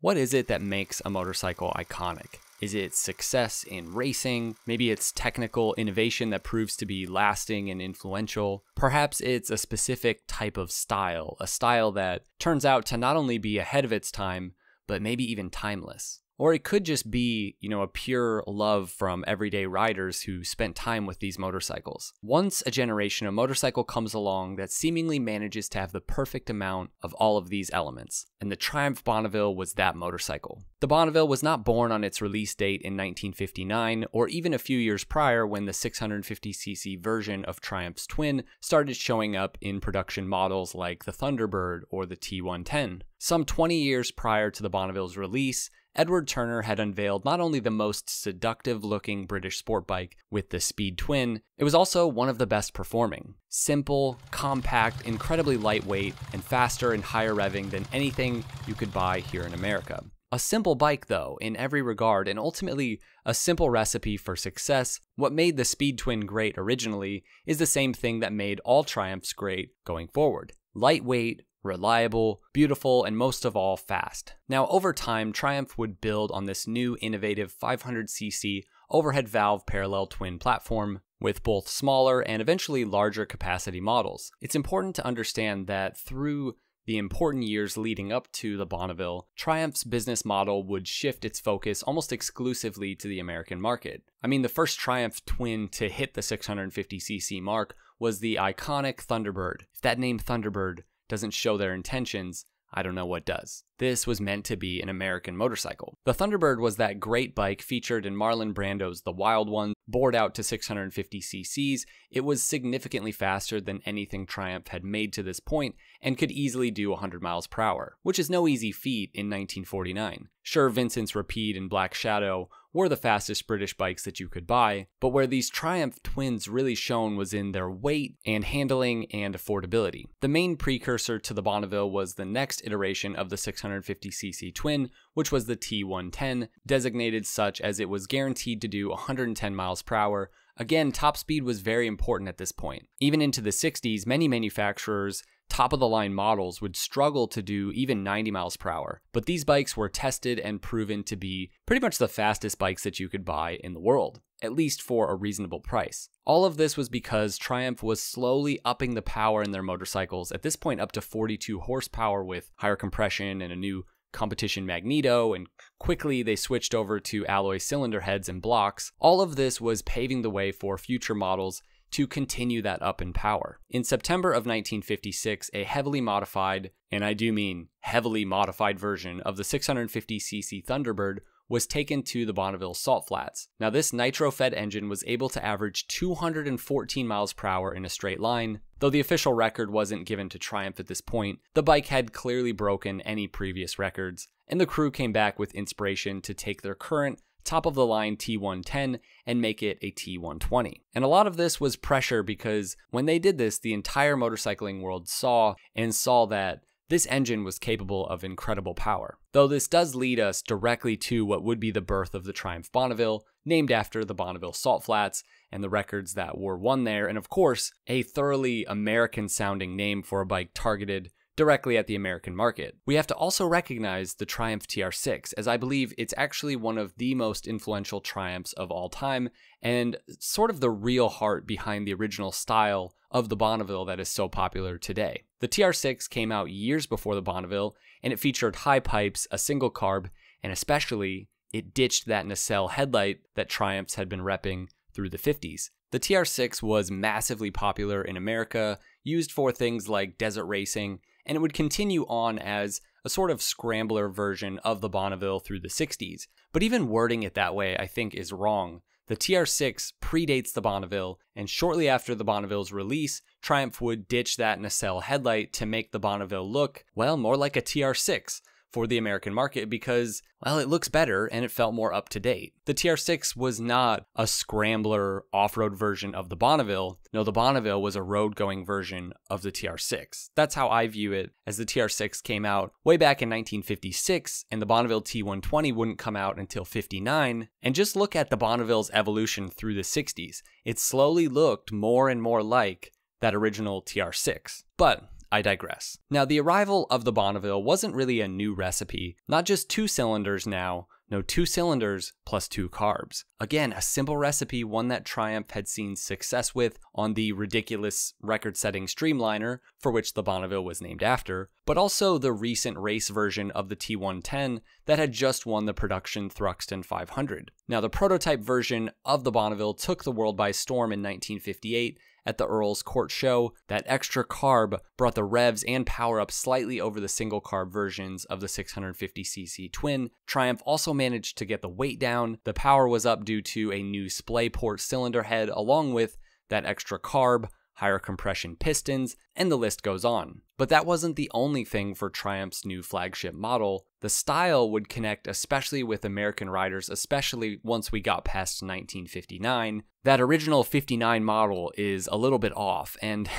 What is it that makes a motorcycle iconic? Is it success in racing? Maybe it's technical innovation that proves to be lasting and influential. Perhaps it's a specific type of style, a style that turns out to not only be ahead of its time, but maybe even timeless. Or it could just be, a pure love from everyday riders who spent time with these motorcycles. Once a generation, a motorcycle comes along that seemingly manages to have the perfect amount of all of these elements. And the Triumph Bonneville was that motorcycle. The Bonneville was not born on its release date in 1959, or even a few years prior when the 650cc version of Triumph's twin started showing up in production models like the Thunderbird or the T110. Some 20 years prior to the Bonneville's release, Edward Turner had unveiled not only the most seductive-looking British sport bike with the Speed Twin, it was also one of the best performing. Simple, compact, incredibly lightweight, and faster and higher revving than anything you could buy here in America. A simple bike, though, in every regard, and ultimately a simple recipe for success. What made the Speed Twin great originally is the same thing that made all Triumphs great going forward. Lightweight, reliable, beautiful, and most of all, fast. Now, over time, Triumph would build on this new innovative 500cc overhead valve parallel twin platform with both smaller and eventually larger capacity models. It's important to understand that through the important years leading up to the Bonneville, Triumph's business model would shift its focus almost exclusively to the American market. I mean, the first Triumph twin to hit the 650cc mark was the iconic Thunderbird. If that name Thunderbird doesn't show their intentions, I don't know what does. This was meant to be an American motorcycle. The Thunderbird was that great bike featured in Marlon Brando's The Wild One, bored out to 650cc's. It was significantly faster than anything Triumph had made to this point and could easily do 100 miles per hour, which is no easy feat in 1949. Sure, Vincent's Rapide and Black Shadow were the fastest British bikes that you could buy, but where these Triumph twins really shone was in their weight and handling and affordability. The main precursor to the Bonneville was the next iteration of the 650cc twin, which was the T110, designated such as it was guaranteed to do 110 miles per hour. Again, top speed was very important at this point. Even into the 60s, many manufacturers' top-of-the-line models would struggle to do even 90 miles per hour, but these bikes were tested and proven to be pretty much the fastest bikes that you could buy in the world, at least for a reasonable price. All of this was because Triumph was slowly upping the power in their motorcycles, at this point up to 42 horsepower with higher compression and a new competition magneto, and quickly they switched over to alloy cylinder heads and blocks. All of this was paving the way for future models to continue that up in power. In September of 1956, a heavily modified, and I do mean heavily modified version of the 650cc Thunderbird was taken to the Bonneville Salt Flats. Now, this nitro-fed engine was able to average 214 miles per hour in a straight line. Though the official record wasn't given to Triumph at this point, the bike had clearly broken any previous records, and the crew came back with inspiration to take their current top-of-the-line T110 and make it a T120. And a lot of this was pressure because when they did this, the entire motorcycling world saw that this engine was capable of incredible power. Though this does lead us directly to what would be the birth of the Triumph Bonneville, named after the Bonneville Salt Flats and the records that were won there, and of course, a thoroughly American-sounding name for a bike targeted directly at the American market. We have to also recognize the Triumph TR6, as I believe it's actually one of the most influential Triumphs of all time, and sort of the real heart behind the original style of the Bonneville that is so popular today. The TR6 came out years before the Bonneville, and it featured high pipes, a single carb, and especially, it ditched that nacelle headlight that Triumphs had been repping through the 50s. The TR6 was massively popular in America, used for things like desert racing, and it would continue on as a sort of scrambler version of the Bonneville through the 60s. But even wording it that way, I think, is wrong. The TR6 predates the Bonneville, and shortly after the Bonneville's release, Triumph would ditch that nacelle headlight to make the Bonneville look, well, more like a TR6 for the American market because, well, it looks better and it felt more up to date. The TR6 was not a scrambler off-road version of the Bonneville. No, the Bonneville was a road-going version of the TR6. That's how I view it, as the TR6 came out way back in 1956 and the Bonneville T120 wouldn't come out until 59. And just look at the Bonneville's evolution through the 60s. It slowly looked more and more like that original TR6. But I digress. Now, the arrival of the Bonneville wasn't really a new recipe, not just 2 cylinders now. No, 2 cylinders plus 2 carbs. Again, a simple recipe, one that Triumph had seen success with on the ridiculous record-setting Streamliner, for which the Bonneville was named after, but also the recent race version of the T110 that had just won the production Thruxton 500. Now, the prototype version of the Bonneville took the world by storm in 1958, at the Earl's Court Show. That extra carb brought the revs and power up slightly over the single carb versions of the 650cc twin. Triumph also managed to get the weight down. The power was up due to a new splay port cylinder head, along with that extra carb, higher compression pistons, and the list goes on. But that wasn't the only thing for Triumph's new flagship model. The style would connect especially with American riders, especially once we got past 1959. That original 59 model is a little bit off, and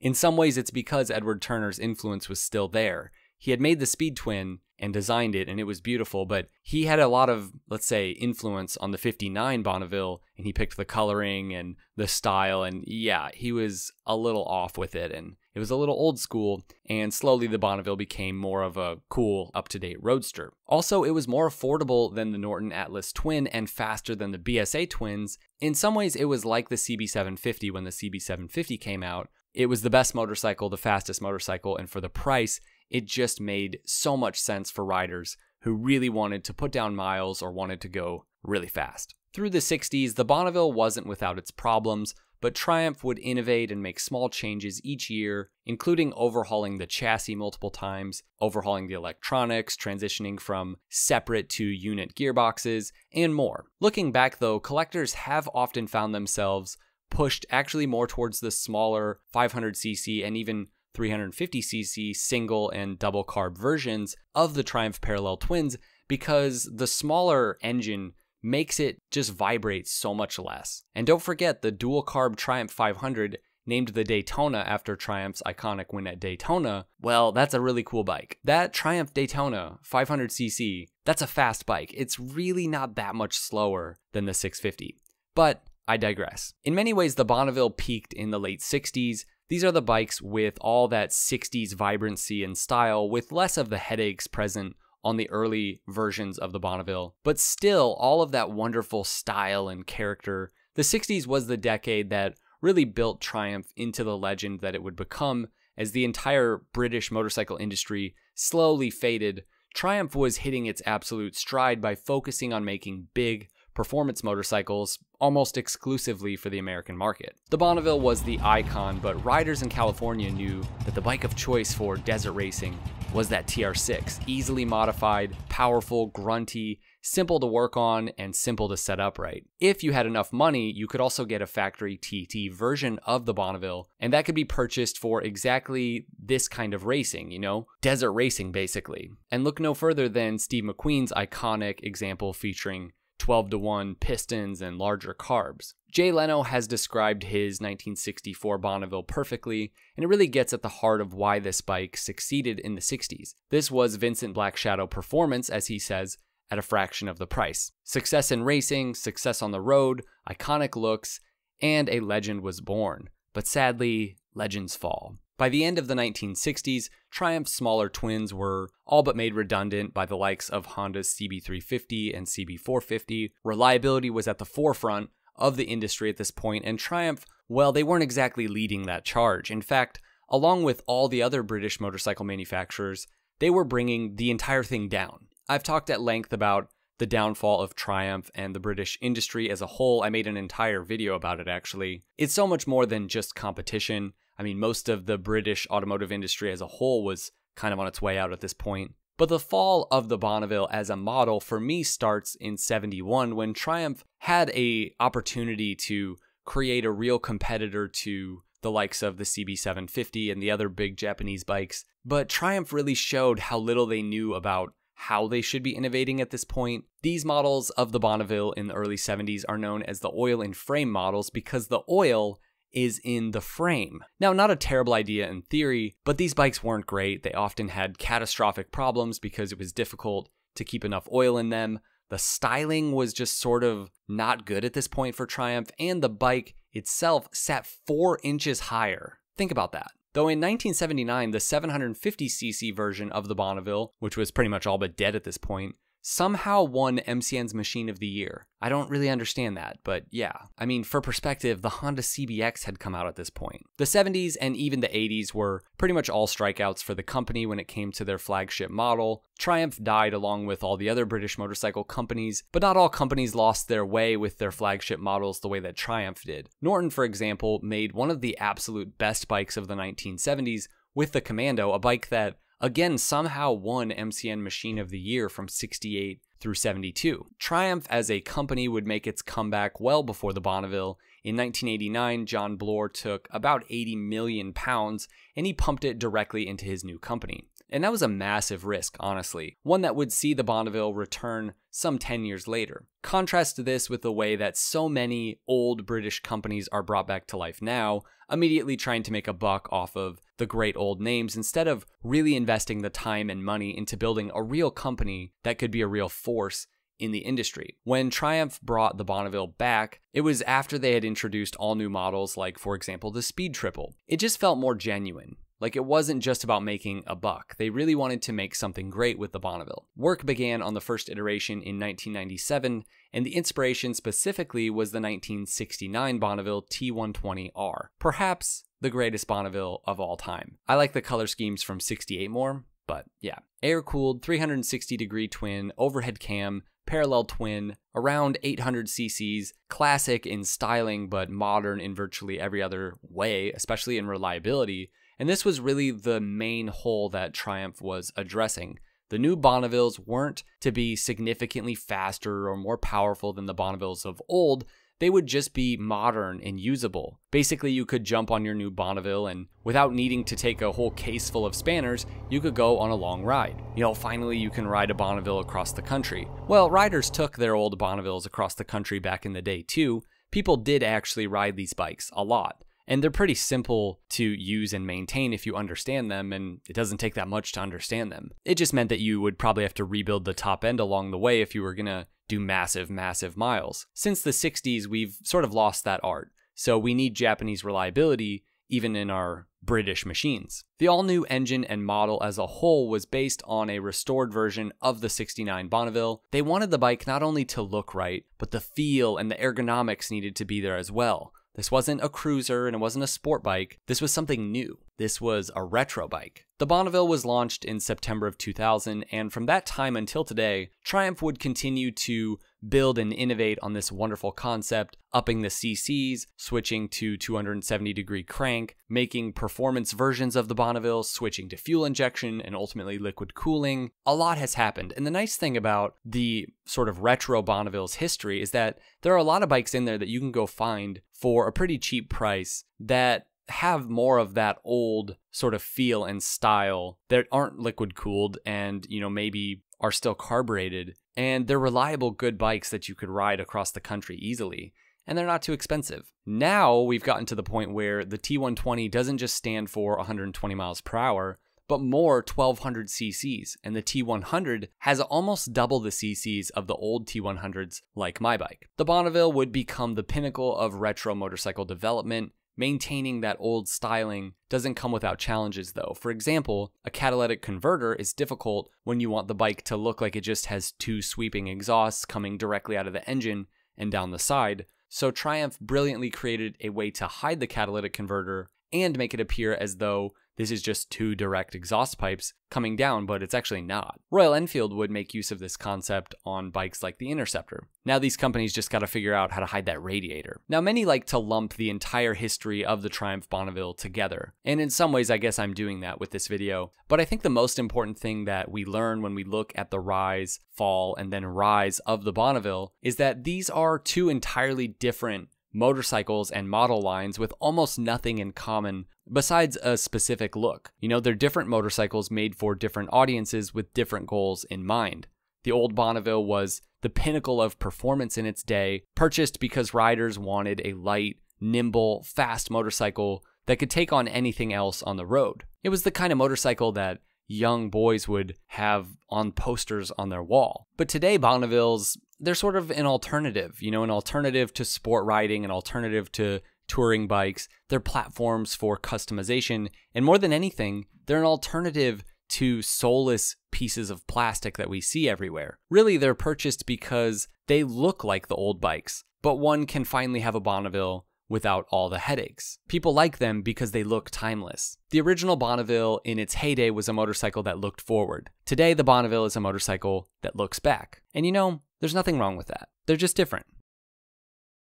in some ways it's because Edward Turner's influence was still there. He had made the Speed Twin and designed it, and it was beautiful, but he had a lot of, let's say, influence on the 59 Bonneville, and he picked the coloring and the style, and yeah, he was a little off with it, and it was a little old school, and slowly the Bonneville became more of a cool, up-to-date roadster. Also, it was more affordable than the Norton Atlas Twin and faster than the BSA twins. In some ways, it was like the CB750 when the CB750 came out. It was the best motorcycle, the fastest motorcycle, and for the price, it just made so much sense for riders who really wanted to put down miles or wanted to go really fast. Through the 60s, the Bonneville wasn't without its problems, but Triumph would innovate and make small changes each year, including overhauling the chassis multiple times, overhauling the electronics, transitioning from separate to unit gearboxes, and more. Looking back though, collectors have often found themselves pushed actually more towards the smaller 500cc and even 350cc single and double carb versions of the Triumph Parallel Twins because the smaller engine makes it just vibrate so much less. And don't forget the dual carb Triumph 500, named the Daytona after Triumph's iconic win at Daytona. Well, that's a really cool bike. That Triumph Daytona 500cc, that's a fast bike. It's really not that much slower than the 650. But I digress. In many ways, the Bonneville peaked in the late 60s. These are the bikes with all that 60s vibrancy and style, with less of the headaches present on the early versions of the Bonneville, but still all of that wonderful style and character. The 60s was the decade that really built Triumph into the legend that it would become. As the entire British motorcycle industry slowly faded, Triumph was hitting its absolute stride by focusing on making big performance motorcycles almost exclusively for the American market. The Bonneville was the icon, but riders in California knew that the bike of choice for desert racing was that TR6, easily modified, powerful, grunty, simple to work on, and simple to set up right. If you had enough money, you could also get a factory TT version of the Bonneville, and that could be purchased for exactly this kind of racing, you know? Desert racing, basically. And look no further than Steve McQueen's iconic example featuring 12-to-1 pistons and larger carbs. Jay Leno has described his 1964 Bonneville perfectly, and it really gets at the heart of why this bike succeeded in the 60s. This was Vincent Black Shadow performance, as he says, at a fraction of the price. Success in racing, success on the road, iconic looks, and a legend was born. But sadly, legends fall. By the end of the 1960s, Triumph's smaller twins were all but made redundant by the likes of Honda's CB350 and CB450. Reliability was at the forefront of the industry at this point, and Triumph, well, they weren't exactly leading that charge. In fact, along with all the other British motorcycle manufacturers, they were bringing the entire thing down. I've talked at length about the downfall of Triumph and the British industry as a whole. I made an entire video about it, actually. It's so much more than just competition. I mean, most of the British automotive industry as a whole was kind of on its way out at this point. But the fall of the Bonneville as a model for me starts in '71 when Triumph had an opportunity to create a real competitor to the likes of the CB750 and the other big Japanese bikes. But Triumph really showed how little they knew about how they should be innovating at this point. These models of the Bonneville in the early 70s are known as the oil and frame models because the oil is in the frame. Now, not a terrible idea in theory, but these bikes weren't great. They often had catastrophic problems because it was difficult to keep enough oil in them. The styling was just sort of not good at this point for Triumph, and the bike itself sat 4 inches higher. Think about that. Though in 1979, the 750cc version of the Bonneville, which was pretty much all but dead at this point, somehow won MCN's Machine of the Year. I don't really understand that, but yeah. I mean, for perspective, the Honda CBX had come out at this point. The 70s and even the 80s were pretty much all strikeouts for the company when it came to their flagship model. Triumph died along with all the other British motorcycle companies, but not all companies lost their way with their flagship models the way that Triumph did. Norton, for example, made one of the absolute best bikes of the 1970s with the Commando, a bike that again somehow won MCN Machine of the Year from 68 through 72. Triumph as a company would make its comeback well before the Bonneville. In 1989, John Bloor took about 80 million pounds and he pumped it directly into his new company. And that was a massive risk, honestly, one that would see the Bonneville return some 10 years later. Contrast this with the way that so many old British companies are brought back to life now, immediately trying to make a buck off of the great old names instead of really investing the time and money into building a real company that could be a real force in the industry. When Triumph brought the Bonneville back, it was after they had introduced all new models like, for example, the Speed Triple. It just felt more genuine. Like it wasn't just about making a buck. They really wanted to make something great with the Bonneville. Work began on the first iteration in 1997, and the inspiration specifically was the 1969 Bonneville T120R, perhaps the greatest Bonneville of all time. I like the color schemes from 68 more, but yeah. Air-cooled 360-degree twin, overhead cam, parallel twin, around 800 cc's, classic in styling but modern in virtually every other way, especially in reliability. And this was really the main hole that Triumph was addressing. The new Bonnevilles weren't to be significantly faster or more powerful than the Bonnevilles of old. They would just be modern and usable. Basically, you could jump on your new Bonneville and without needing to take a whole case full of spanners, you could go on a long ride. You know, finally you can ride a Bonneville across the country. Well, riders took their old Bonnevilles across the country back in the day too. People did actually ride these bikes a lot. And they're pretty simple to use and maintain if you understand them, and it doesn't take that much to understand them. It just meant that you would probably have to rebuild the top end along the way if you were gonna do massive miles. Since the 60s, we've sort of lost that art, so we need Japanese reliability even in our British machines. The all-new engine and model as a whole was based on a restored version of the 69 Bonneville. They wanted the bike not only to look right, but the feel and the ergonomics needed to be there as well. This wasn't a cruiser and it wasn't a sport bike. This was something new. This was a retro bike. The Bonneville was launched in September of 2000, and from that time until today, Triumph would continue to build and innovate on this wonderful concept, upping the CCs, switching to 270-degree crank, making performance versions of the Bonneville, switching to fuel injection, and ultimately liquid cooling. A lot has happened, and the nice thing about the sort of retro Bonneville's history is that there are a lot of bikes in there that you can go find for a pretty cheap price that have more of that old sort of feel and style that aren't liquid cooled and, you know, maybe are still carbureted, and they're reliable, good bikes that you could ride across the country easily, and they're not too expensive. Now we've gotten to the point where the T120 doesn't just stand for 120 miles per hour, but more 1200 cc's, and the T100 has almost double the cc's of the old T100s like my bike. The Bonneville would become the pinnacle of retro motorcycle development. Maintaining that old styling doesn't come without challenges though. For example, a catalytic converter is difficult when you want the bike to look like it just has two sweeping exhausts coming directly out of the engine and down the side. So Triumph brilliantly created a way to hide the catalytic converter and make it appear as though this is just two direct exhaust pipes coming down, but it's actually not. Royal Enfield would make use of this concept on bikes like the Interceptor. Now these companies just got to figure out how to hide that radiator. Now many like to lump the entire history of the Triumph Bonneville together, and in some ways I guess I'm doing that with this video, but I think the most important thing that we learn when we look at the rise, fall, and then rise of the Bonneville is that these are two entirely different motorcycles and model lines with almost nothing in common besides a specific look. You know, they're different motorcycles made for different audiences with different goals in mind. The old Bonneville was the pinnacle of performance in its day, purchased because riders wanted a light, nimble, fast motorcycle that could take on anything else on the road. It was the kind of motorcycle that young boys would have on posters on their wall. But today, Bonnevilles, they're sort of an alternative, you know, an alternative to sport riding, an alternative to touring bikes, they're platforms for customization, and more than anything, they're an alternative to soulless pieces of plastic that we see everywhere. Really, they're purchased because they look like the old bikes, but one can finally have a Bonneville without all the headaches. People like them because they look timeless. The original Bonneville in its heyday was a motorcycle that looked forward. Today, the Bonneville is a motorcycle that looks back. And you know, there's nothing wrong with that. They're just different.